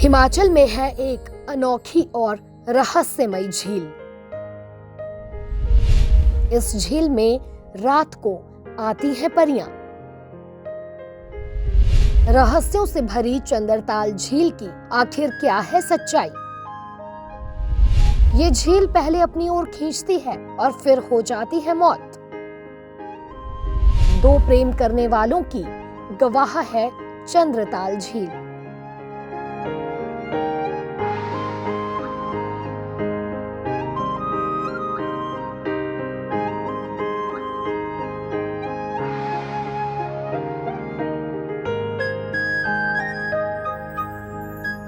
हिमाचल में है एक अनोखी और रहस्यमयी झील। इस झील में रात को आती है परियां। रहस्यों से भरी चंद्रताल झील की आखिर क्या है सच्चाई? ये झील पहले अपनी ओर खींचती है और फिर हो जाती है मौत। दो प्रेम करने वालों की गवाह है चंद्रताल झील।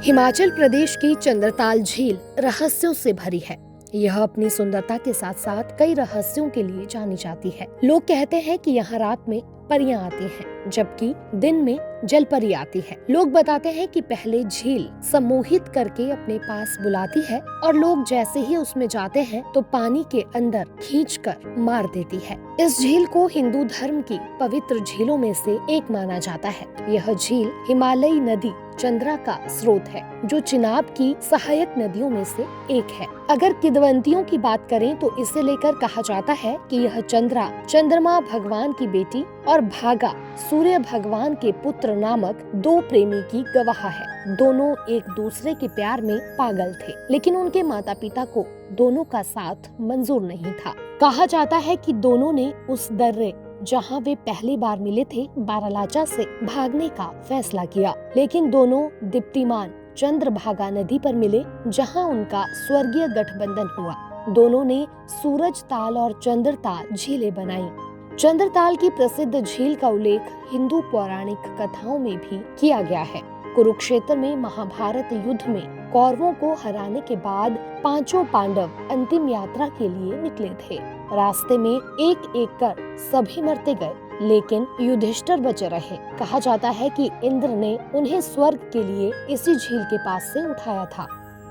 हिमाचल प्रदेश की चंद्रताल झील रहस्यों से भरी है। यह अपनी सुंदरता के साथ साथ कई रहस्यों के लिए जानी जाती है। लोग कहते हैं कि यहाँ रात में परियां आती हैं, जबकि दिन में जलपरी आती है। लोग बताते हैं कि पहले झील सम्मोहित करके अपने पास बुलाती है और लोग जैसे ही उसमें जाते हैं तो पानी के अंदर खींचकर मार देती है। इस झील को हिंदू धर्म की पवित्र झीलों में से एक माना जाता है। यह झील हिमालयी नदी चंद्रा का स्रोत है, जो चिनाब की सहायक नदियों में से एक है। अगर किंवदंतियों की बात करें तो इसे लेकर कहा जाता है कि यह चंद्रा चंद्रमा भगवान की बेटी और भागा सूर्य भगवान के पुत्र नामक दो प्रेमी की गवाह है। दोनों एक दूसरे के प्यार में पागल थे, लेकिन उनके माता पिता को दोनों का साथ मंजूर नहीं था। कहा जाता है कि दोनों ने उस दर्रे जहाँ वे पहली बार मिले थे बारालाचा से भागने का फैसला किया, लेकिन दोनों दीप्तिमान चंद्रभागा नदी पर मिले, जहाँ उनका स्वर्गीय गठबंधन हुआ। दोनों ने सूरज ताल और चंद्रताल झीलें बनाई। चंद्रताल की प्रसिद्ध झील का उल्लेख हिंदू पौराणिक कथाओं में भी किया गया है। कुरुक्षेत्र में महाभारत युद्ध में कौरवों को हराने के बाद पांचों पांडव अंतिम यात्रा के लिए निकले थे। रास्ते में एक एक कर सभी मरते गए, लेकिन युधिष्ठिर बचे रहे। कहा जाता है कि इंद्र ने उन्हें स्वर्ग के लिए इसी झील के पास से उठाया था।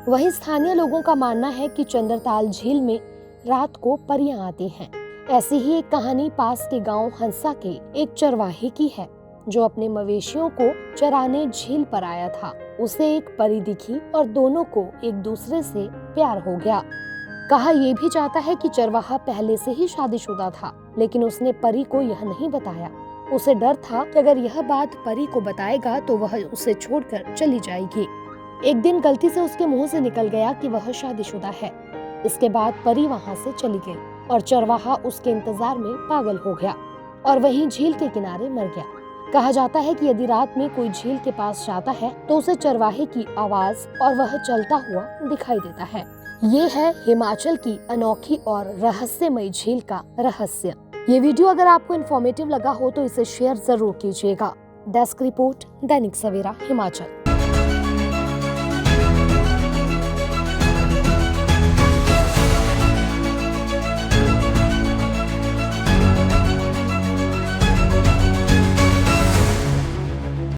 वहीं स्थानीय लोगों का मानना है कि चंद्रताल झील में रात को परियां आती हैं। ऐसी ही एक कहानी पास के गांव हंसा के एक चरवाहे की है, जो अपने मवेशियों को चराने झील पर आया था। उसे एक परी दिखी और दोनों को एक दूसरे से प्यार हो गया। कहा यह भी जाता है कि चरवाहा पहले से ही शादीशुदा था, लेकिन उसने परी को यह नहीं बताया। उसे डर था कि अगर यह बात परी को बताएगा तो वह उसे छोड़कर चली जाएगी। एक दिन गलती से उसके मुंह से निकल गया कि वह शादीशुदा है। इसके बाद परी वहाँ से चली गई और चरवाहा उसके इंतजार में पागल हो गया और वहीं झील के किनारे मर गया। कहा जाता है कि यदि रात में कोई झील के पास जाता है तो उसे चरवाहे की आवाज और वह चलता हुआ दिखाई देता है। ये है हिमाचल की अनोखी और रहस्यमयी झील का रहस्य। ये वीडियो अगर आपको इन्फॉर्मेटिव लगा हो तो इसे शेयर जरूर कीजिएगा। Desk report, Dainik Savera Himachal.